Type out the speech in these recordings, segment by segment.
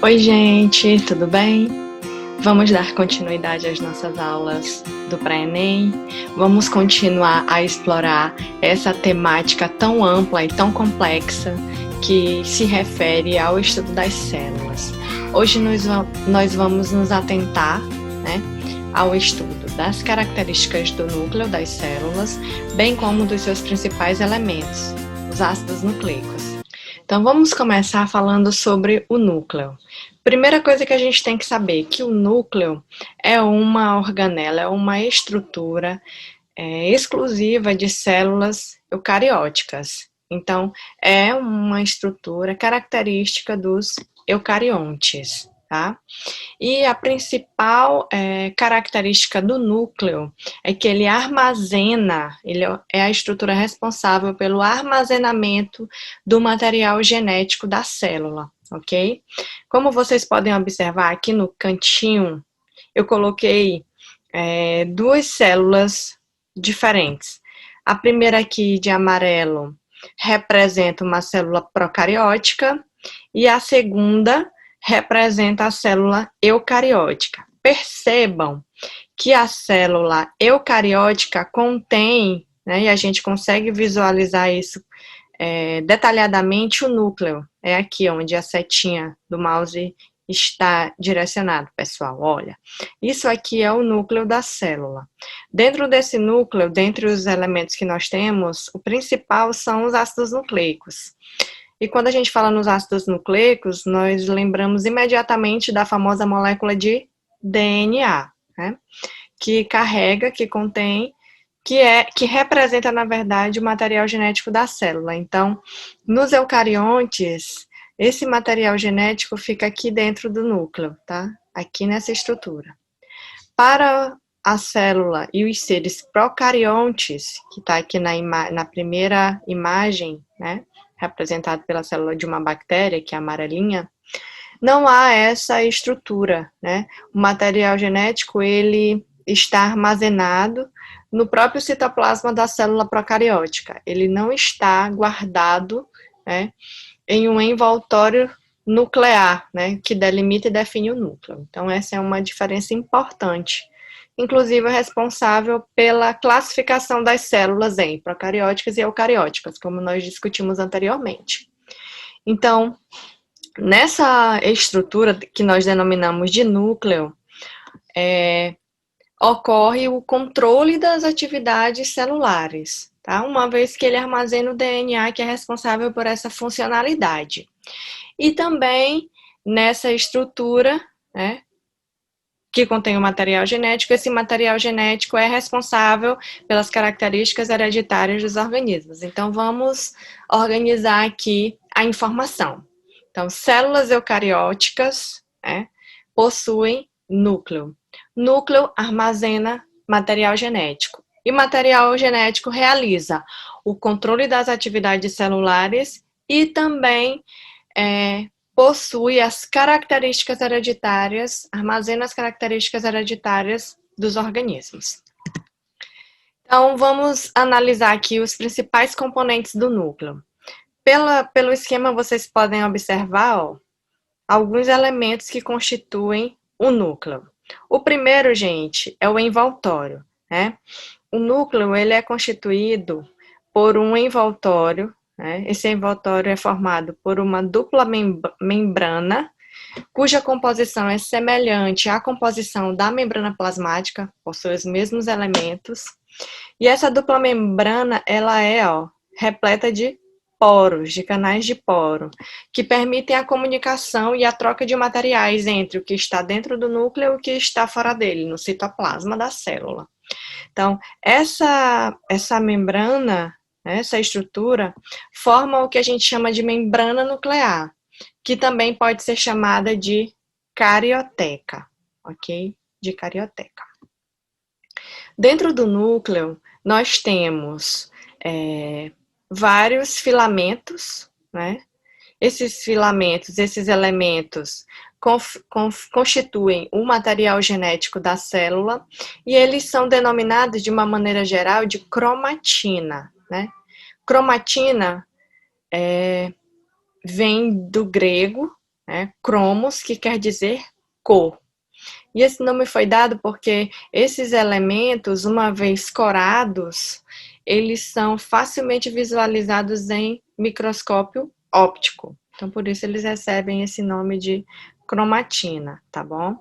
Oi, gente, tudo bem? Vamos dar continuidade às nossas aulas do Pré-ENEM. Vamos continuar a explorar essa temática tão ampla e tão complexa que se refere ao estudo das células. Hoje nós vamos nos atentar, ao estudo das características do núcleo das células, bem como dos seus principais elementos, os ácidos nucleicos. Então, vamos começar falando sobre o núcleo. Primeira coisa que a gente tem que saber, que o núcleo é uma organela, é uma estrutura exclusiva de células eucarióticas. Então, é uma estrutura característica dos eucariontes, tá? E a principal característica do núcleo é que ele armazena, ele é a estrutura responsável pelo armazenamento do material genético da célula, ok? Como vocês podem observar aqui no cantinho, eu coloquei duas células diferentes. A primeira aqui de amarelo representa uma célula procariótica e a segunda representa a célula eucariótica. Percebam que a célula eucariótica contém, e a gente consegue visualizar isso detalhadamente, o núcleo. É aqui onde a setinha do mouse está direcionado, pessoal. Olha, isso aqui é o núcleo da célula. Dentro desse núcleo, dentre os elementos que nós temos, o principal são os ácidos nucleicos. E quando a gente fala nos ácidos nucleicos, nós lembramos imediatamente da famosa molécula de DNA, que carrega, que contém, que representa, na verdade, o material genético da célula. Então, nos eucariontes, esse material genético fica aqui dentro do núcleo, tá? Aqui nessa estrutura. Para a célula e os seres procariontes, que está aqui na primeira imagem, representado pela célula de uma bactéria, que é a amarelinha, não há essa estrutura, O material genético, ele está armazenado no próprio citoplasma da célula procariótica. Ele não está guardado, em um envoltório nuclear, que delimita e define o núcleo. Então, essa é uma diferença importante, inclusive responsável pela classificação das células em procarióticas e eucarióticas, como nós discutimos anteriormente. Então, nessa estrutura que nós denominamos de núcleo, ocorre o controle das atividades celulares, tá? Uma vez que ele armazena o DNA, que é responsável por essa funcionalidade. E também nessa estrutura, que contém o material genético, esse material genético é responsável pelas características hereditárias dos organismos. Então, vamos organizar aqui a informação. Então, células eucarióticas possuem núcleo. Núcleo armazena material genético. E material genético realiza o controle das atividades celulares e também possui as características hereditárias, armazena as características hereditárias dos organismos. Então, vamos analisar aqui os principais componentes do núcleo. Pelo esquema, vocês podem observar alguns elementos que constituem o núcleo. O primeiro, gente, é o envoltório, O núcleo, ele é constituído por um envoltório, Esse envoltório é formado por uma dupla membrana, cuja composição é semelhante à composição da membrana plasmática, possui os mesmos elementos. E essa dupla membrana, ela é repleta de poros, de canais de poro, que permitem a comunicação e a troca de materiais entre o que está dentro do núcleo e o que está fora dele, no citoplasma da célula. Então, essa membrana, essa estrutura, forma o que a gente chama de membrana nuclear, que também pode ser chamada de carioteca, ok? De carioteca. Dentro do núcleo, nós temos vários filamentos, Esses filamentos, esses elementos constituem o material genético da célula e eles são denominados de uma maneira geral de cromatina, Cromatina vem do grego, né? Cromos, que quer dizer cor. E esse nome foi dado porque esses elementos, uma vez corados, eles são facilmente visualizados em microscópio óptico. Então, por isso eles recebem esse nome de cromatina, tá bom?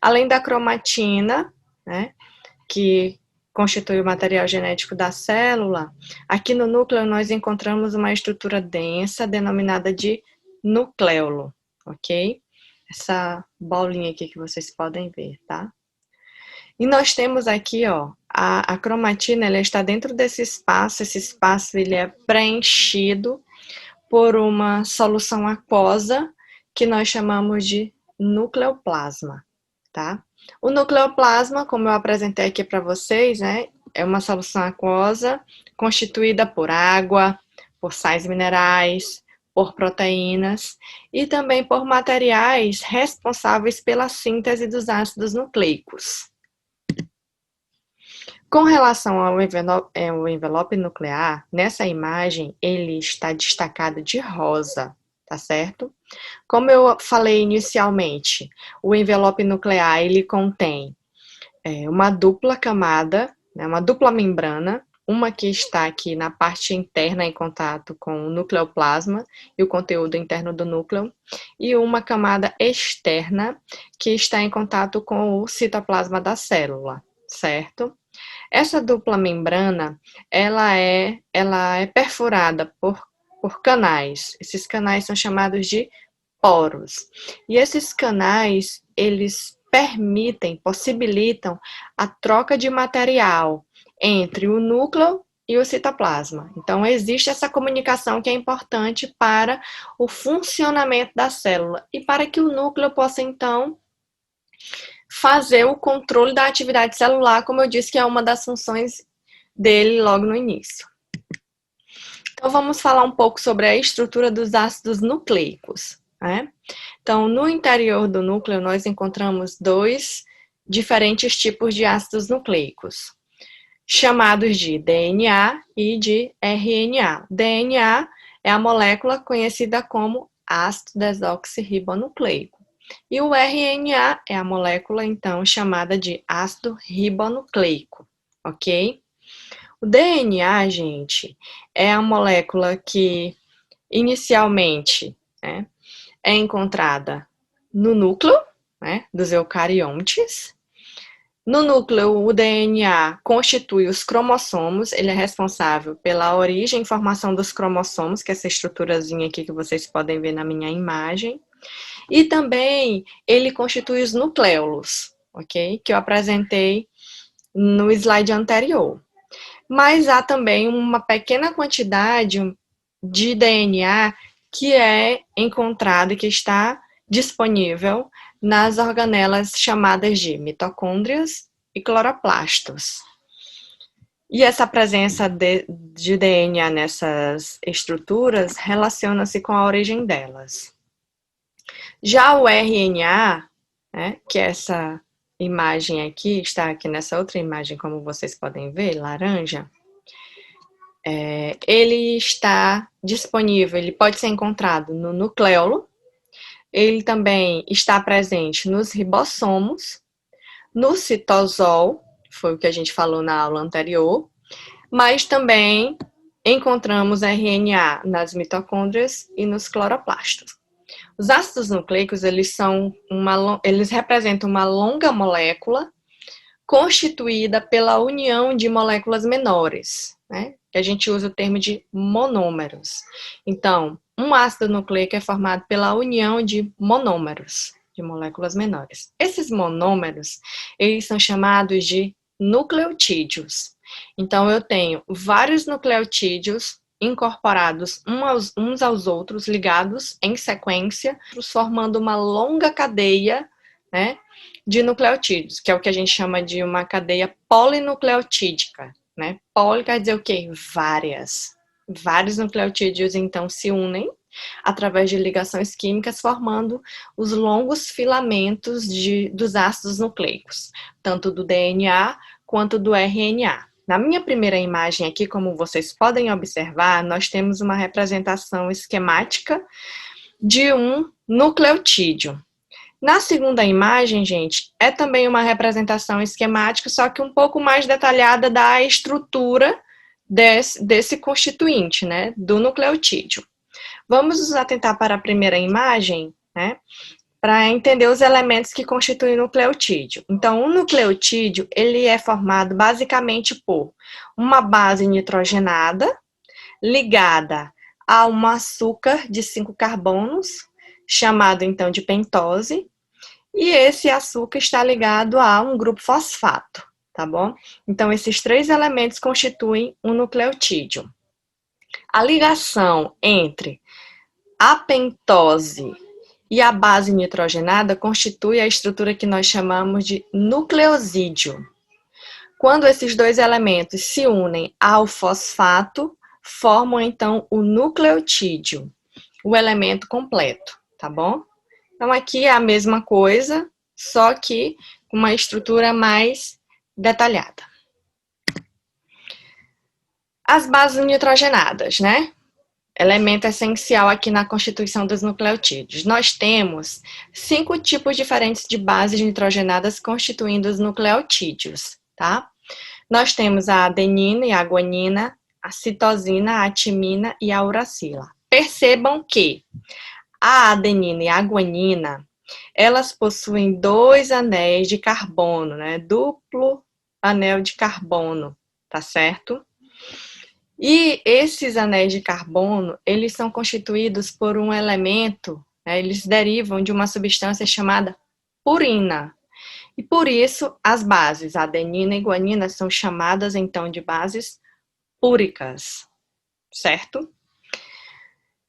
Além da cromatina, né, que constitui o material genético da célula, aqui no núcleo nós encontramos uma estrutura densa denominada de nucleolo, ok? Essa bolinha aqui que vocês podem ver, tá? E nós temos aqui, ó, a cromatina, ela está dentro desse espaço, esse espaço ele é preenchido por uma solução aquosa que nós chamamos de nucleoplasma, tá? O nucleoplasma, como eu apresentei aqui para vocês, né, é uma solução aquosa constituída por água, por sais minerais, por proteínas e também por materiais responsáveis pela síntese dos ácidos nucleicos. Com relação ao envelope nuclear, nessa imagem ele está destacado de rosa, tá certo? Como eu falei inicialmente, o envelope nuclear ele contém uma dupla camada, né, uma dupla membrana, uma que está aqui na parte interna em contato com o nucleoplasma e o conteúdo interno do núcleo, e uma camada externa que está em contato com o citoplasma da célula, certo? Essa dupla membrana, ela é perfurada por canais. Esses canais são chamados de poros. E esses canais, eles possibilitam a troca de material entre o núcleo e o citoplasma. Então, existe essa comunicação que é importante para o funcionamento da célula e para que o núcleo possa, então, fazer o controle da atividade celular, como eu disse, que é uma das funções dele logo no início. Então, vamos falar um pouco sobre a estrutura dos ácidos nucleicos, né? Então, no interior do núcleo, nós encontramos dois diferentes tipos de ácidos nucleicos, chamados de DNA e de RNA. DNA é a molécula conhecida como ácido desoxirribonucleico. E o RNA é a molécula, então, chamada de ácido ribonucleico, ok? O DNA, gente, é a molécula que, inicialmente, né, é encontrada no núcleo, né, dos eucariontes. No núcleo, o DNA constitui os cromossomos, ele é responsável pela origem e formação dos cromossomos, que é essa estruturazinha aqui que vocês podem ver na minha imagem. E também ele constitui os nucleolos, ok? Que eu apresentei no slide anterior. Mas há também uma pequena quantidade de DNA que é encontrada, que está disponível nas organelas chamadas de mitocôndrias e cloroplastos. E essa presença de DNA nessas estruturas relaciona-se com a origem delas. Já o RNA, né, que é essa imagem aqui, está aqui nessa outra imagem, como vocês podem ver, laranja, ele está disponível, ele pode ser encontrado no nucleolo, ele também está presente nos ribossomos, no citosol, foi o que a gente falou na aula anterior, mas também encontramos RNA nas mitocôndrias e nos cloroplastos. Os ácidos nucleicos, eles representam uma longa molécula constituída pela união de moléculas menores, né? Que a gente usa o termo de monômeros. Então, um ácido nucleico é formado pela união de monômeros, de moléculas menores. Esses monômeros, eles são chamados de nucleotídeos. Então, eu tenho vários nucleotídeos incorporados uns aos outros, ligados em sequência, formando uma longa cadeia, né, de nucleotídeos, que é o que a gente chama de uma cadeia polinucleotídica, né? Poli quer dizer o quê? Vários nucleotídeos, então, se unem através de ligações químicas, formando os longos filamentos dos ácidos nucleicos, tanto do DNA quanto do RNA. Na minha primeira imagem aqui, como vocês podem observar, nós temos uma representação esquemática de um nucleotídeo. Na segunda imagem, gente, é também uma representação esquemática, só que um pouco mais detalhada da estrutura desse constituinte, né, do nucleotídeo. Vamos nos atentar para a primeira imagem, né, para entender os elementos que constituem o nucleotídeo. Então, o nucleotídeo, ele é formado basicamente por uma base nitrogenada ligada a um açúcar de 5 carbonos, chamado então de pentose, e esse açúcar está ligado a um grupo fosfato, tá bom? Então, esses três elementos constituem um nucleotídeo. A ligação entre a pentose e a base nitrogenada constitui a estrutura que nós chamamos de nucleosídeo. Quando esses dois elementos se unem ao fosfato, formam então o nucleotídeo, o elemento completo, tá bom? Então, aqui é a mesma coisa, só que com uma estrutura mais detalhada. As bases nitrogenadas, né? Elemento essencial aqui na constituição dos nucleotídeos. Nós temos 5 tipos diferentes de bases nitrogenadas constituindo os nucleotídeos, tá? Nós temos a adenina e a guanina, a citosina, a timina e a uracila. Percebam que a adenina e a guanina, elas possuem 2 anéis de carbono, né? Duplo anel de carbono, tá certo? E esses anéis de carbono, eles são constituídos por um elemento, né? Eles derivam de uma substância chamada purina. E por isso, as bases adenina e guanina são chamadas, então, de bases púricas, certo?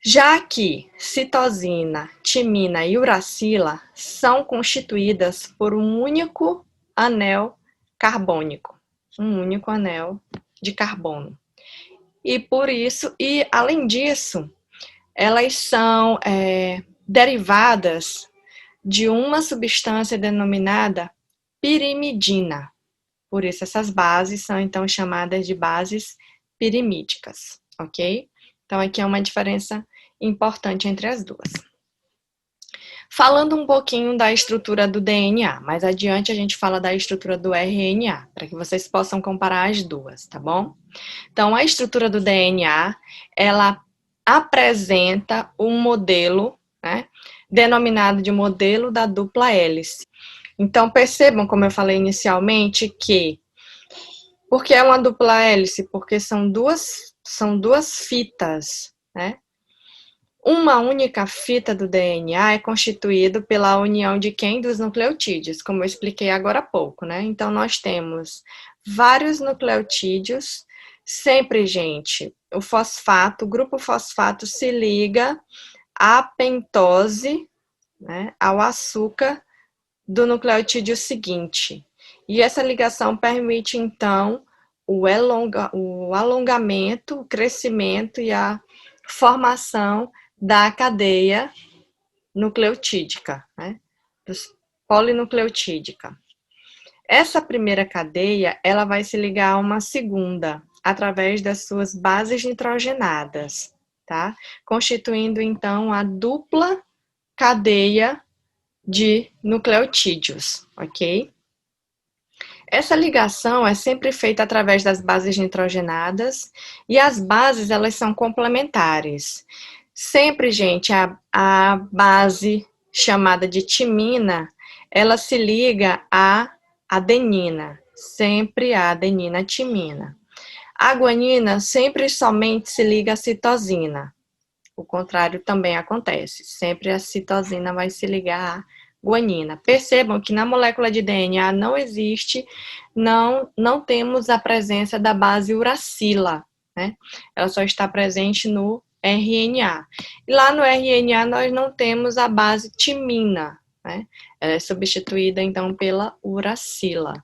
Já que citosina, timina e uracila são constituídas por um único anel carbônico, um único anel de carbono. E por isso, e além disso, elas são derivadas de uma substância denominada pirimidina. Por isso, essas bases são, então, chamadas de bases pirimídicas, ok? Então, aqui é uma diferença importante entre as duas. Falando um pouquinho da estrutura do DNA, mais adiante a gente fala da estrutura do RNA, para que vocês possam comparar as duas, tá bom? Então, a estrutura do DNA, ela apresenta um modelo, né, denominado de modelo da dupla hélice. Então, percebam, como eu falei inicialmente, que por que é uma dupla hélice? Porque são duas fitas, né? Uma única fita do DNA é constituída pela união de quem? Dos nucleotídeos, como eu expliquei agora há pouco, né? Então, nós temos vários nucleotídeos, sempre, gente, o grupo fosfato se liga à pentose, né, ao açúcar do nucleotídeo seguinte. E essa ligação permite, então, o alongamento, o crescimento e a formação da cadeia nucleotídica, né? Polinucleotídica. Essa primeira cadeia, ela vai se ligar a uma segunda, através das suas bases nitrogenadas, tá? Constituindo, então, a dupla cadeia de nucleotídeos, ok? Essa ligação é sempre feita através das bases nitrogenadas e as bases, elas são complementares. Sempre, gente, a base chamada de timina, ela se liga à adenina, sempre a adenina-timina. A guanina sempre somente se liga à citosina. O contrário também acontece, sempre a citosina vai se ligar à guanina. Percebam que na molécula de DNA não existe, não temos a presença da base uracila, né? Ela só está presente no RNA. E lá no RNA nós não temos a base timina, né? Ela é substituída então pela uracila.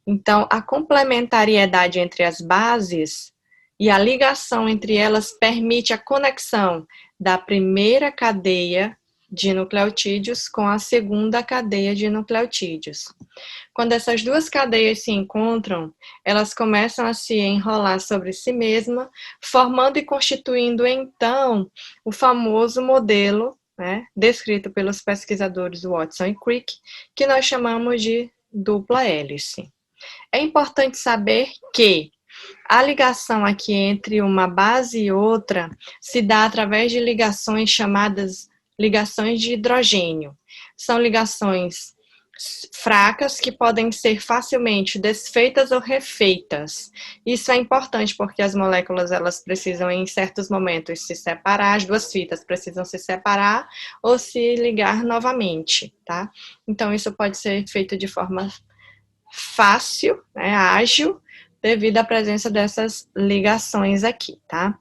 Então, a complementariedade entre as bases e a ligação entre elas permite a conexão da primeira cadeia de nucleotídeos com a segunda cadeia de nucleotídeos. Quando essas duas cadeias se encontram, elas começam a se enrolar sobre si mesmas, formando e constituindo, então, o famoso modelo, né, descrito pelos pesquisadores Watson e Crick, que nós chamamos de dupla hélice. É importante saber que a ligação aqui entre uma base e outra se dá através de ligações chamadas ligações de hidrogênio. São ligações fracas que podem ser facilmente desfeitas ou refeitas. Isso é importante porque as moléculas elas precisam em certos momentos se separar, as duas fitas precisam se separar ou se ligar novamente, tá? Então isso pode ser feito de forma fácil, né, ágil, devido à presença dessas ligações aqui, tá?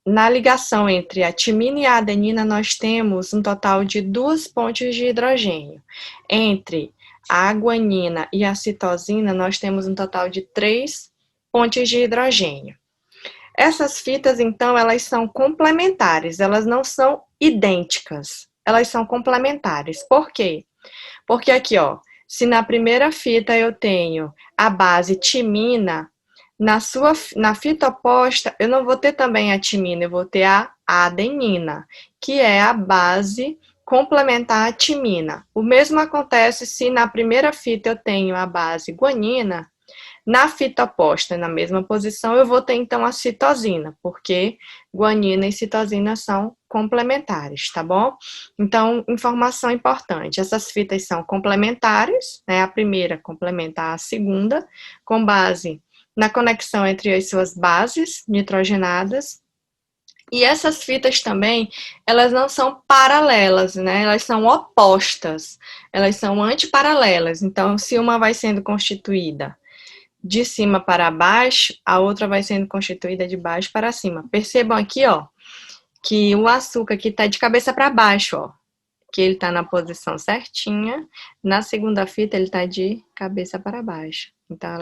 Na ligação entre a timina e a adenina, nós temos um total de 2 pontes de hidrogênio. Entre a guanina e a citosina, nós temos um total de 3 pontes de hidrogênio. Essas fitas, então, elas são complementares, elas não são idênticas, elas são complementares. Por quê? Porque aqui, ó, se na primeira fita eu tenho a base timina, na fita oposta, eu não vou ter também a timina, eu vou ter a adenina, que é a base complementar à timina. O mesmo acontece se na primeira fita eu tenho a base guanina, na fita oposta, na mesma posição, eu vou ter então a citosina, porque guanina e citosina são complementares, tá bom? Então, informação importante: essas fitas são complementares, né? A primeira complementa a segunda, com base na conexão entre as suas bases nitrogenadas. E essas fitas também, elas não são paralelas, né? Elas são opostas, elas são antiparalelas. Então, se uma vai sendo constituída de cima para baixo, a outra vai sendo constituída de baixo para cima. Percebam aqui, ó, que o açúcar aqui está de cabeça para baixo, ó, que ele está na posição certinha. Na segunda fita, ele está de cabeça para baixo. Então,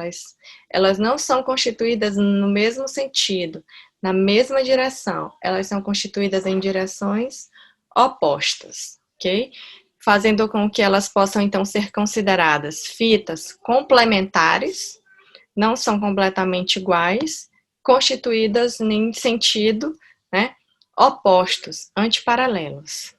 elas não são constituídas no mesmo sentido, na mesma direção. Elas são constituídas em direções opostas, ok? Fazendo com que elas possam, então, ser consideradas fitas complementares, não são completamente iguais, constituídas em sentido, né, opostos, antiparalelos.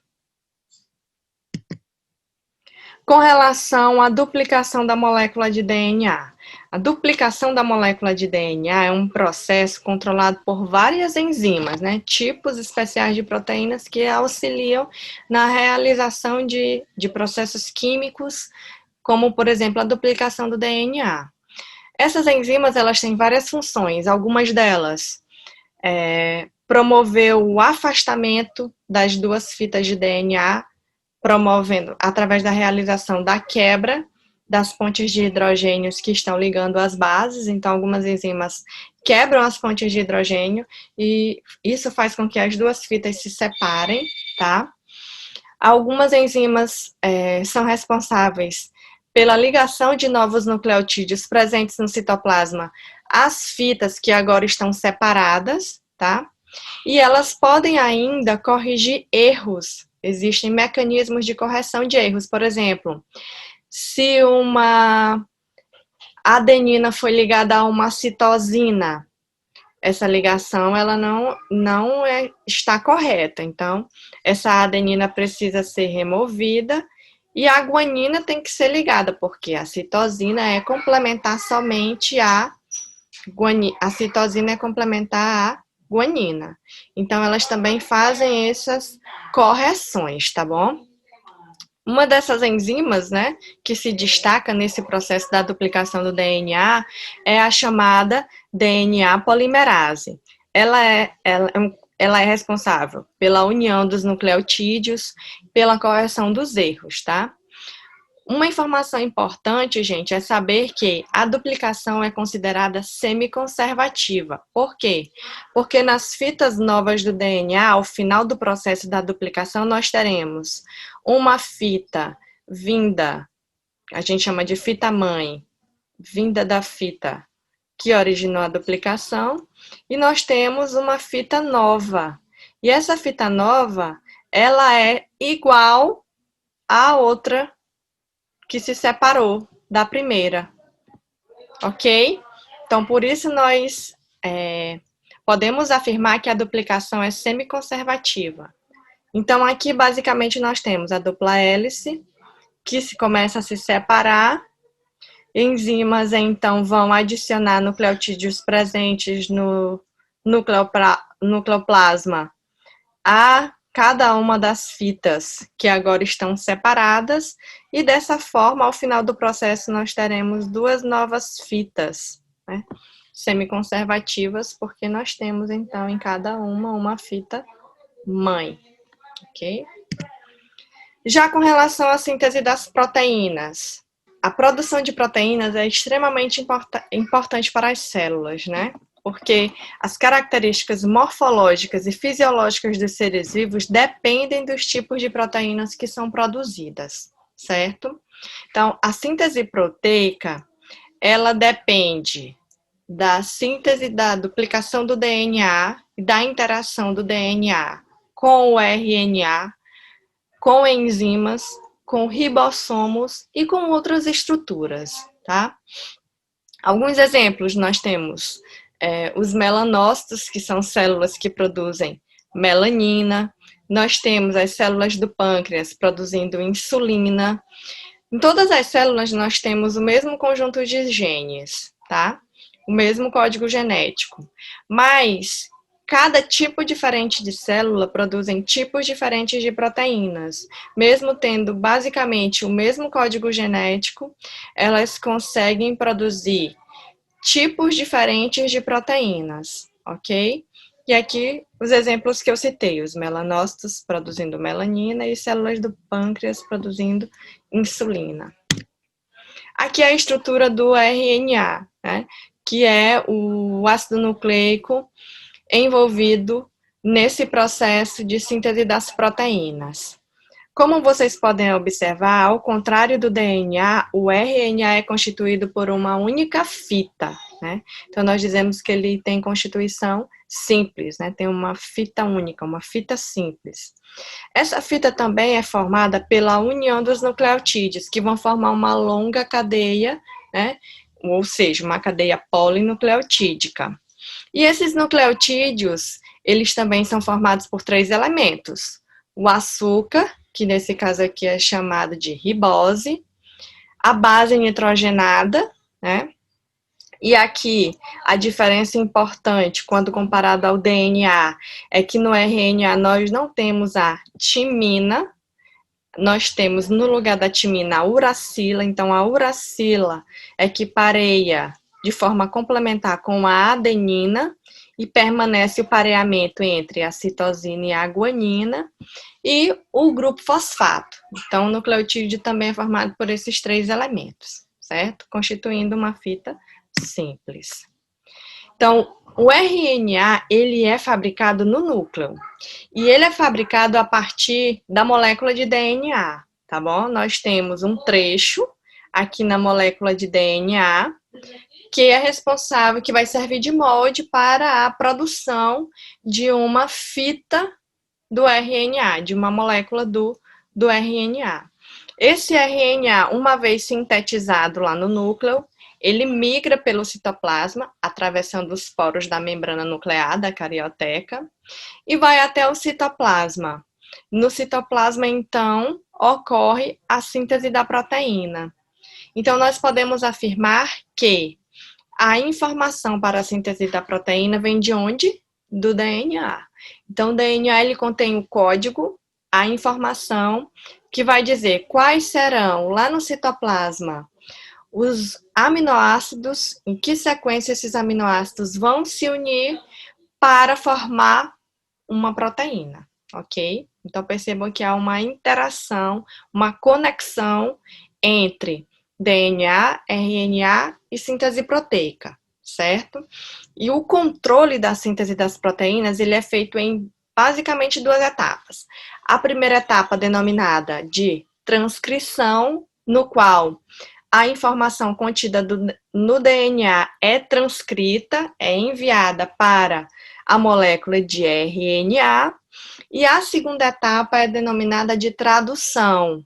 Com relação à duplicação da molécula de DNA. A duplicação da molécula de DNA é um processo controlado por várias enzimas, né, tipos especiais de proteínas que auxiliam na realização de processos químicos, como, por exemplo, a duplicação do DNA. Essas enzimas, elas têm várias funções, algumas delas promover o afastamento das duas fitas de DNA, promovendo através da realização da quebra das pontes de hidrogênios que estão ligando as bases. Então, algumas enzimas quebram as pontes de hidrogênio e isso faz com que as duas fitas se separem, tá? Algumas enzimas são responsáveis pela ligação de novos nucleotídeos presentes no citoplasma às fitas que agora estão separadas, tá? E elas podem ainda corrigir erros. Existem mecanismos de correção de erros. Por exemplo, se uma adenina foi ligada a uma citosina, essa ligação ela não está correta. Então, essa adenina precisa ser removida e a guanina tem que ser ligada, porque a citosina é complementar somente a guanina. A citosina é complementar a guanina. Então, elas também fazem essas correções, tá bom? Uma dessas enzimas, né, que se destaca nesse processo da duplicação do DNA é a chamada DNA polimerase. Ela é responsável pela união dos nucleotídeos, pela correção dos erros, tá? Uma informação importante, gente, é saber que a duplicação é considerada semiconservativa. Por quê? Porque nas fitas novas do DNA, ao final do processo da duplicação, nós teremos uma fita vinda, a gente chama de fita mãe, vinda da fita que originou a duplicação, e nós temos uma fita nova. E essa fita nova, ela é igual à outra que se separou da primeira, ok? Então, por isso nós podemos afirmar que a duplicação é semiconservativa. Então, aqui, basicamente, nós temos a dupla hélice, que começa a se separar. Enzimas, então, vão adicionar nucleotídeos presentes no nucleoplasma a cada uma das fitas que agora estão separadas, e dessa forma, ao final do processo, nós teremos duas novas fitas, né, semiconservativas, porque nós temos, então, em cada uma fita mãe, ok? Já com relação à síntese das proteínas, a produção de proteínas é extremamente importante para as células, né? Porque as características morfológicas e fisiológicas dos seres vivos dependem dos tipos de proteínas que são produzidas, certo? Então, a síntese proteica, ela depende da síntese da duplicação do DNA e da interação do DNA com o RNA, com enzimas, com ribossomos e com outras estruturas, tá? Alguns exemplos nós temos os melanócitos, que são células que produzem melanina. Nós temos as células do pâncreas produzindo insulina. Em todas as células nós temos o mesmo conjunto de genes, tá? O mesmo código genético. Mas cada tipo diferente de célula produzem tipos diferentes de proteínas. Mesmo tendo basicamente o mesmo código genético, elas conseguem produzir tipos diferentes de proteínas, ok? E aqui os exemplos que eu citei, os melanócitos produzindo melanina e células do pâncreas produzindo insulina. Aqui é a estrutura do RNA, né, que é o ácido nucleico envolvido nesse processo de síntese das proteínas. Como vocês podem observar, ao contrário do DNA, o RNA é constituído por uma única fita, né? Então, nós dizemos que ele tem constituição simples, né? Tem uma fita única, uma fita simples. Essa fita também é formada pela união dos nucleotídeos, que vão formar uma longa cadeia, né? Ou seja, uma cadeia polinucleotídica. E esses nucleotídeos, eles também são formados por 3 elementos: o açúcar, que nesse caso aqui é chamado de ribose, a base nitrogenada, né? E aqui a diferença importante quando comparado ao DNA é que no RNA nós não temos a timina, nós temos no lugar da timina a uracila, então a uracila é que pareia de forma complementar com a adenina e permanece o pareamento entre a citosina e a guanina, e o grupo fosfato. Então, o nucleotídeo também é formado por esses 3 elementos, certo? Constituindo uma fita simples. Então, o RNA, ele é fabricado no núcleo, e ele é fabricado a partir da molécula de DNA, tá bom? Nós temos um trecho aqui na molécula de DNA, que é responsável, que vai servir de molde para a produção de uma fita do RNA, de uma molécula do RNA. Esse RNA, uma vez sintetizado lá no núcleo, ele migra pelo citoplasma, atravessando os poros da membrana nuclear da carioteca, e vai até o citoplasma. No citoplasma, então, ocorre a síntese da proteína. Então, nós podemos afirmar que a informação para a síntese da proteína vem de onde? Do DNA. Então, o DNA ele contém o código, a informação, que vai dizer quais serão, lá no citoplasma, os aminoácidos, em que sequência esses aminoácidos vão se unir para formar uma proteína, ok? Então, percebam que há uma interação, uma conexão entre DNA, RNA e síntese proteica, certo? E o controle da síntese das proteínas, ele é feito em basicamente 2 etapas. A primeira etapa, denominada de transcrição, no qual a informação contida no DNA é transcrita, é enviada para a molécula de RNA, e a segunda etapa é denominada de tradução,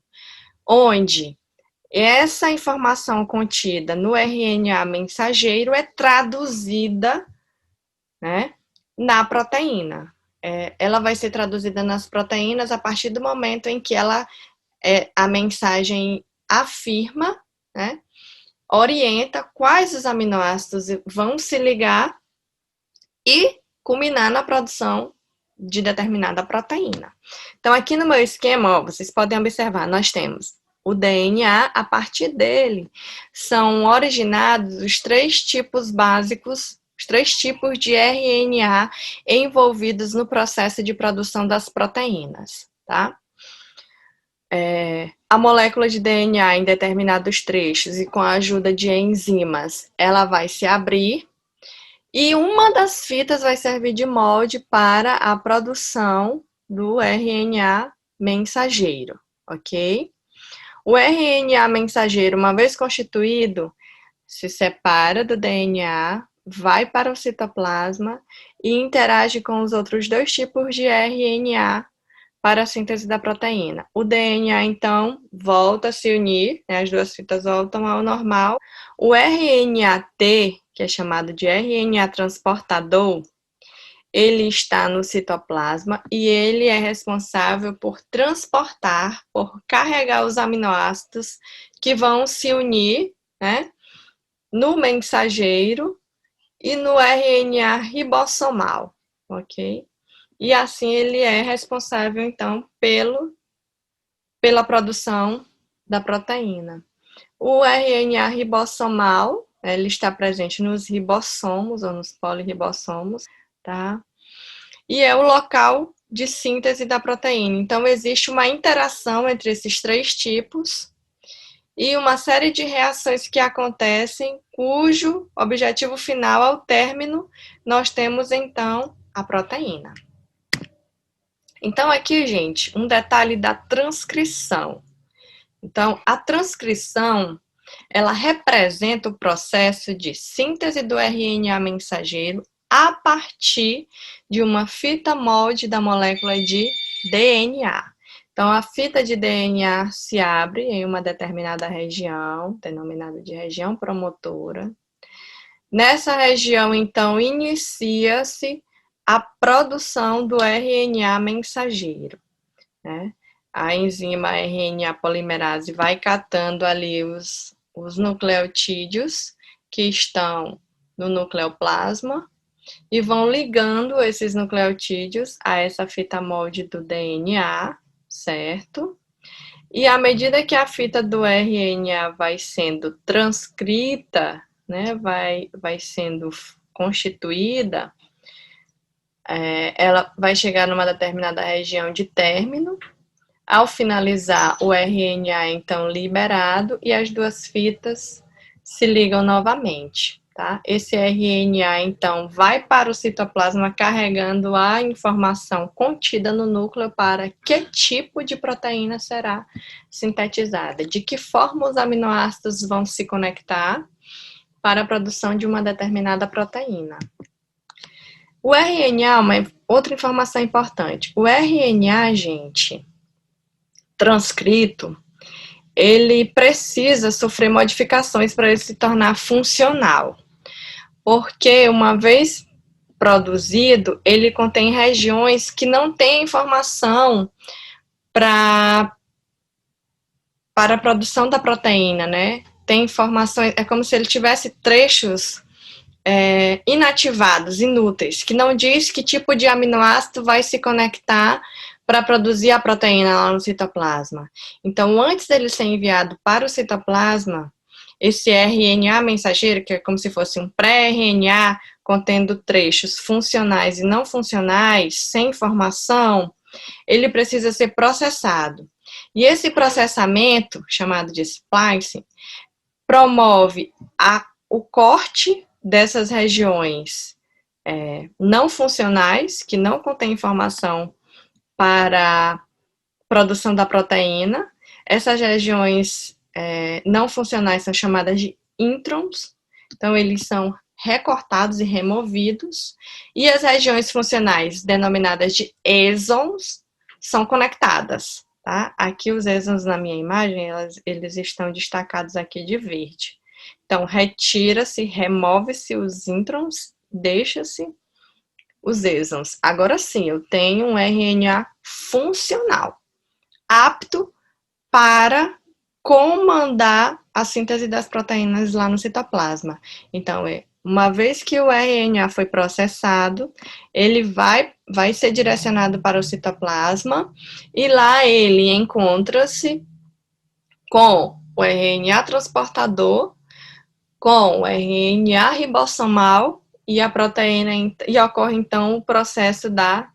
onde essa informação contida no RNA mensageiro é traduzida, né, na proteína. Ela vai ser traduzida nas proteínas a partir do momento em que a mensagem afirma, né, orienta quais os aminoácidos vão se ligar e culminar na produção de determinada proteína. Então, aqui no meu esquema, ó, vocês podem observar, nós temos o DNA, a partir dele são originados os 3 tipos básicos, os 3 tipos de RNA envolvidos no processo de produção das proteínas, tá? A molécula de DNA em determinados trechos e com a ajuda de enzimas, ela vai se abrir e uma das fitas vai servir de molde para a produção do RNA mensageiro, ok? O RNA mensageiro, uma vez constituído, se separa do DNA, vai para o citoplasma e interage com os outros 2 tipos de RNA para a síntese da proteína. O DNA, então, volta a se unir, né, as 2 fitas voltam ao normal. O RNA-T, que é chamado de RNA transportador, ele está no citoplasma e ele é responsável por transportar, por carregar os aminoácidos que vão se unir, né, no mensageiro e no RNA ribossomal, ok? E assim ele é responsável, então, pela produção da proteína. O RNA ribossomal, ele está presente nos ribossomos ou nos poliribossomos, tá? E é o local de síntese da proteína. Então, existe uma interação entre esses 3 tipos e uma série de reações que acontecem, cujo objetivo final, ao término, nós temos, então, a proteína. Então, aqui, gente, um detalhe da transcrição. Então, a transcrição, ela representa o processo de síntese do RNA mensageiro a partir de uma fita molde da molécula de DNA. Então, a fita de DNA se abre em uma determinada região, denominada de região promotora. Nessa região, então, inicia-se a produção do RNA mensageiro, né? A enzima RNA polimerase vai catando ali os nucleotídeos que estão no nucleoplasma e vão ligando esses nucleotídeos a essa fita molde do DNA, certo? E à medida que a fita do RNA vai sendo transcrita, né, vai sendo constituída, ela vai chegar numa determinada região de término. Ao finalizar, o RNA é então liberado e as 2 fitas se ligam novamente, tá? Esse RNA, então, vai para o citoplasma carregando a informação contida no núcleo para que tipo de proteína será sintetizada, de que forma os aminoácidos vão se conectar para a produção de uma determinada proteína. O RNA, uma outra informação importante, o RNA, gente, transcrito, ele precisa sofrer modificações para ele se tornar funcional, porque uma vez produzido, ele contém regiões que não têm informação para a produção da proteína, né? Tem informações, é como se ele tivesse trechos inativados, inúteis, que não diz que tipo de aminoácido vai se conectar para produzir a proteína lá no citoplasma. Então, antes dele ser enviado para o citoplasma, esse RNA mensageiro, que é como se fosse um pré-RNA contendo trechos funcionais e não funcionais, sem informação, ele precisa ser processado. E esse processamento, chamado de splicing, promove o corte dessas regiões não funcionais, que não contêm informação para a produção da proteína. Essas regiões não funcionais são chamadas de introns, então eles são recortados e removidos, e as regiões funcionais, denominadas de exons, são conectadas, tá? Aqui os exons na minha imagem, eles estão destacados aqui de verde. Então, retira-se, remove-se os introns, deixa-se os exons. Agora sim, eu tenho um RNA funcional, apto para comandar a síntese das proteínas lá no citoplasma. Então, uma vez que o RNA foi processado, ele vai ser direcionado para o citoplasma e lá ele encontra-se com o RNA transportador, com o RNA ribossomal e a proteína, e ocorre então o processo da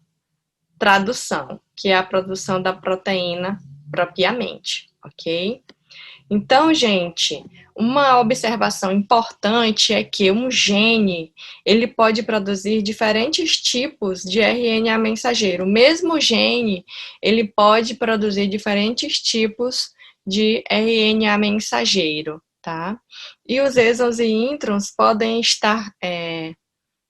tradução, que é a produção da proteína propriamente, ok? Então, gente, uma observação importante é que um gene, ele pode produzir diferentes tipos de RNA mensageiro. O mesmo gene, ele pode produzir diferentes tipos de RNA mensageiro, tá? E os exons e introns podem estar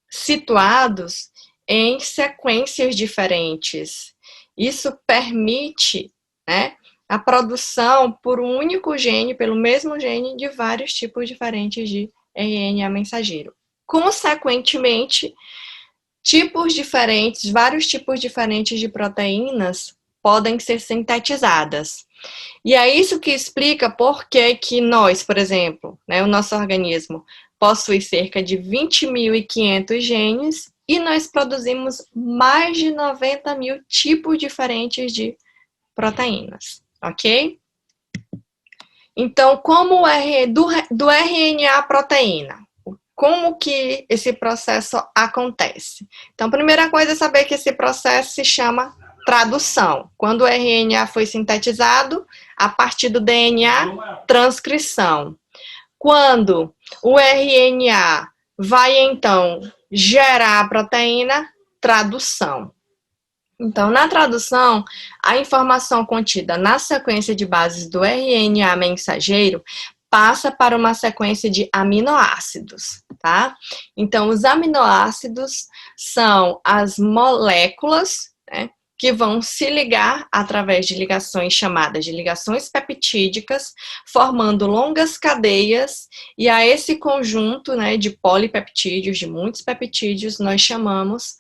situados em sequências diferentes. Isso permite, né, a produção por um único gene, pelo mesmo gene, de vários tipos diferentes de RNA mensageiro. Consequentemente, vários tipos diferentes de proteínas podem ser sintetizadas. E é isso que explica por que nós, por exemplo, né, o nosso organismo possui cerca de 20.500 genes e nós produzimos mais de 90 mil tipos diferentes de proteínas, ok? Então, como do RNA proteína, como que esse processo acontece? Então, a primeira coisa é saber que esse processo se chama tradução. Quando o RNA foi sintetizado, a partir do DNA, transcrição. Quando o RNA vai, então, gerar a proteína, tradução. Então, na tradução, a informação contida na sequência de bases do RNA mensageiro passa para uma sequência de aminoácidos, tá? Então, os aminoácidos são as moléculas, né, que vão se ligar através de ligações chamadas de ligações peptídicas, formando longas cadeias, e a esse conjunto, né, de polipeptídeos, de muitos peptídeos, nós chamamos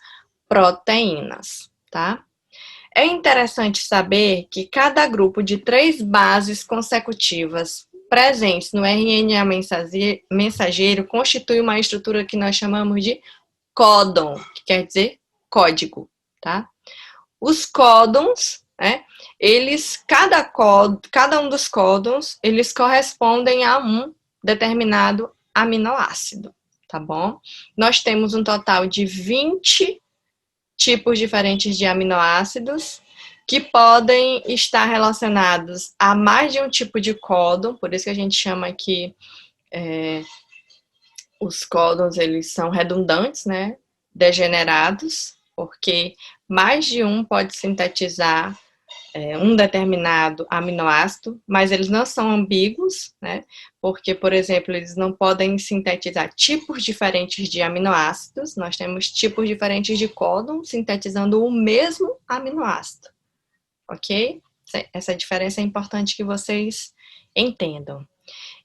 proteínas, tá? É interessante saber que cada grupo de 3 bases consecutivas presentes no RNA mensageiro constitui uma estrutura que nós chamamos de códon, que quer dizer código, tá? Os códons, né, cada um dos códons, eles correspondem a um determinado aminoácido, tá bom? Nós temos um total de 20 tipos diferentes de aminoácidos que podem estar relacionados a mais de um tipo de códon, por isso que a gente chama aqui os códons, eles são redundantes, né, degenerados, porque mais de um pode sintetizar um determinado aminoácido, mas eles não são ambíguos, né? Porque, por exemplo, eles não podem sintetizar tipos diferentes de aminoácidos. Nós temos tipos diferentes de códon sintetizando o mesmo aminoácido, ok? Essa diferença é importante que vocês entendam.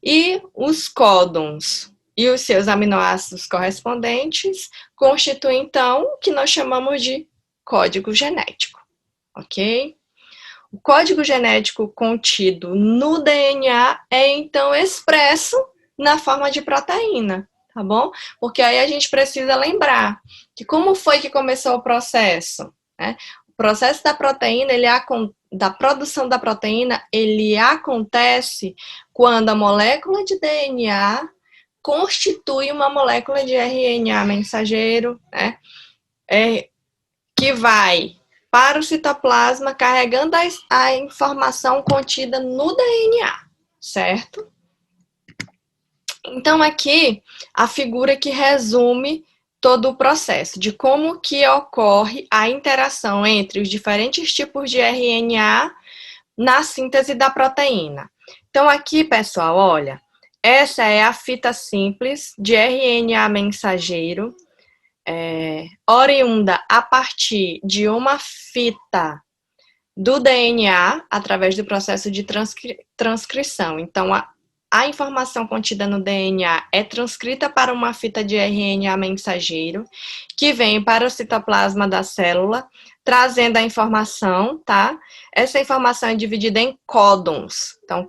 E os códons e os seus aminoácidos correspondentes constituem, então, o que nós chamamos de código genético, ok? O código genético contido no DNA é, então, expresso na forma de proteína, tá bom? Porque aí a gente precisa lembrar que como foi que começou o processo, né? O processo da proteína, da produção da proteína, ele acontece quando a molécula de DNA constitui uma molécula de RNA mensageiro, né? Que vai para o citoplasma carregando a informação contida no DNA, certo? Então, aqui, a figura que resume todo o processo, de como que ocorre a interação entre os diferentes tipos de RNA na síntese da proteína. Então, aqui, pessoal, olha, essa é a fita simples de RNA mensageiro, oriunda a partir de uma fita do DNA através do processo de transcrição. Então, a informação contida no DNA é transcrita para uma fita de RNA mensageiro, que vem para o citoplasma da célula, trazendo a informação, tá? Essa informação é dividida em códons. Então,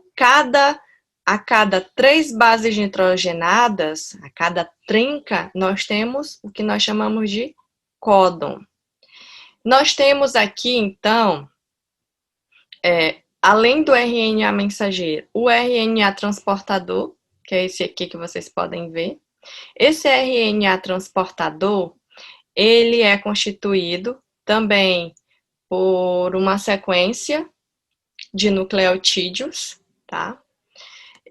a cada 3 bases nitrogenadas, a cada trinca, nós temos o que nós chamamos de códon. Nós temos aqui, então, além do RNA mensageiro, o RNA transportador, que é esse aqui que vocês podem ver. Esse RNA transportador, ele é constituído também por uma sequência de nucleotídeos, tá?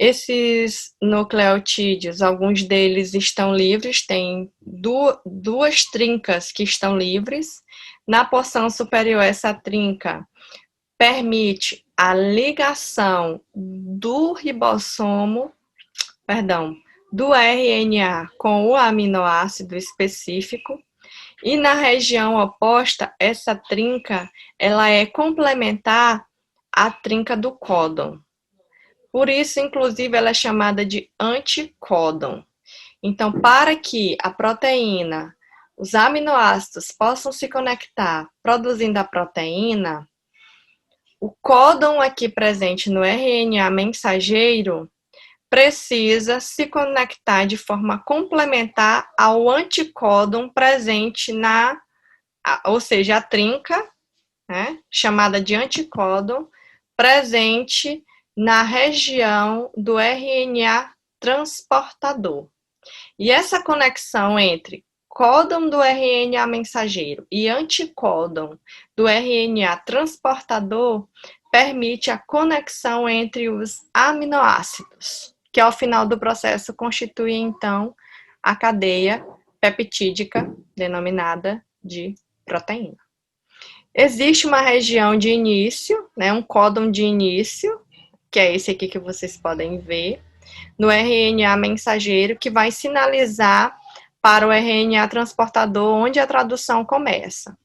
Esses nucleotídeos, alguns deles estão livres, tem duas trincas que estão livres. Na porção superior, essa trinca permite a ligação do ribossomo, do RNA com o aminoácido específico. E na região oposta, essa trinca, ela é complementar à trinca do códon. Por isso, inclusive, ela é chamada de anticódon. Então, para que a proteína, os aminoácidos possam se conectar produzindo a proteína, o códon aqui presente no RNA mensageiro precisa se conectar de forma complementar ao anticódon presente ou seja, a trinca, né, chamada de anticódon, presente na região do RNA transportador. E essa conexão entre códon do RNA mensageiro e anticódon do RNA transportador permite a conexão entre os aminoácidos, que ao final do processo constitui, então, a cadeia peptídica denominada de proteína. Existe uma região de início, né, um códon de início, que é esse aqui que vocês podem ver, no RNA mensageiro, que vai sinalizar para o RNA transportador onde a tradução começa.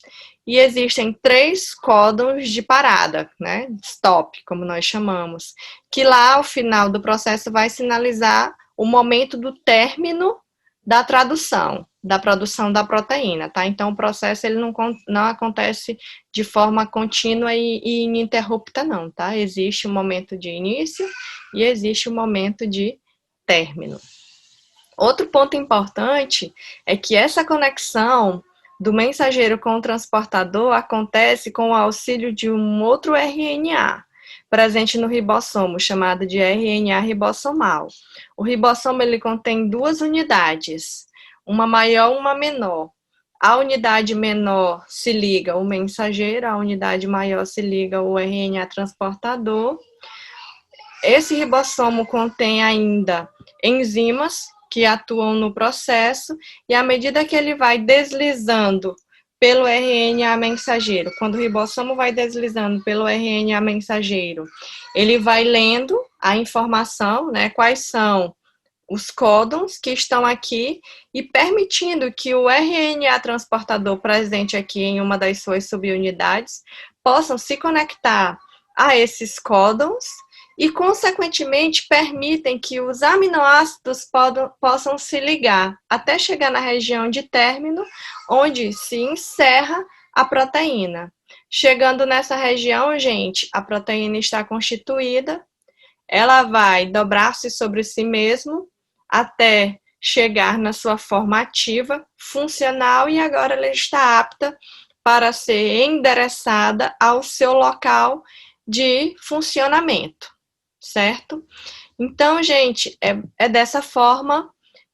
E existem 3 códons de parada, né, stop, como nós chamamos, que lá ao final do processo vai sinalizar o momento do término da tradução, da produção da proteína, tá? Então, o processo ele não acontece de forma contínua e ininterrupta, não, tá? Existe um momento de início e existe um momento de término. Outro ponto importante é que essa conexão do mensageiro com o transportador acontece com o auxílio de um outro RNA, presente no ribossomo, chamado de RNA ribossomal. O ribossomo ele contém 2 unidades, uma maior e uma menor. A unidade menor se liga o mensageiro, a unidade maior se liga o RNA transportador. Esse ribossomo contém ainda enzimas que atuam no processo, e à medida que ele vai deslizando pelo RNA mensageiro, quando o ribossomo vai deslizando pelo RNA mensageiro, ele vai lendo a informação, né, quais são os códons que estão aqui e permitindo que o RNA transportador presente aqui em uma das suas subunidades possam se conectar a esses códons e, consequentemente, permitem que os aminoácidos possam se ligar até chegar na região de término, onde se encerra a proteína. Chegando nessa região, gente, a proteína está constituída, ela vai dobrar-se sobre si mesmo até chegar na sua forma ativa, funcional, e agora ela está apta para ser endereçada ao seu local de funcionamento, certo? Então, gente, é dessa forma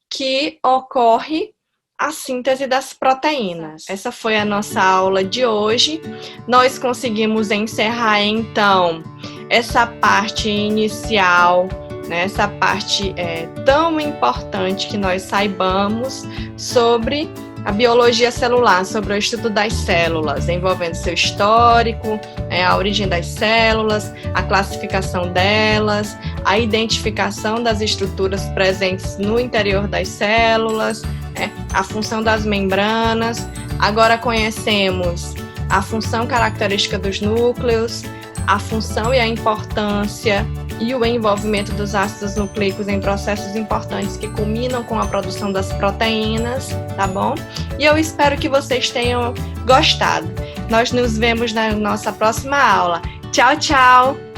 que ocorre a síntese das proteínas. Essa foi a nossa aula de hoje. Nós conseguimos encerrar, então, essa parte inicial, né, essa parte tão importante que nós saibamos sobre a biologia celular, sobre o estudo das células, envolvendo seu histórico, a origem das células, a classificação delas, a identificação das estruturas presentes no interior das células, a função das membranas. Agora conhecemos a função característica dos núcleos, a função e a importância e o envolvimento dos ácidos nucleicos em processos importantes que culminam com a produção das proteínas, tá bom? E eu espero que vocês tenham gostado. Nós nos vemos na nossa próxima aula. Tchau, tchau!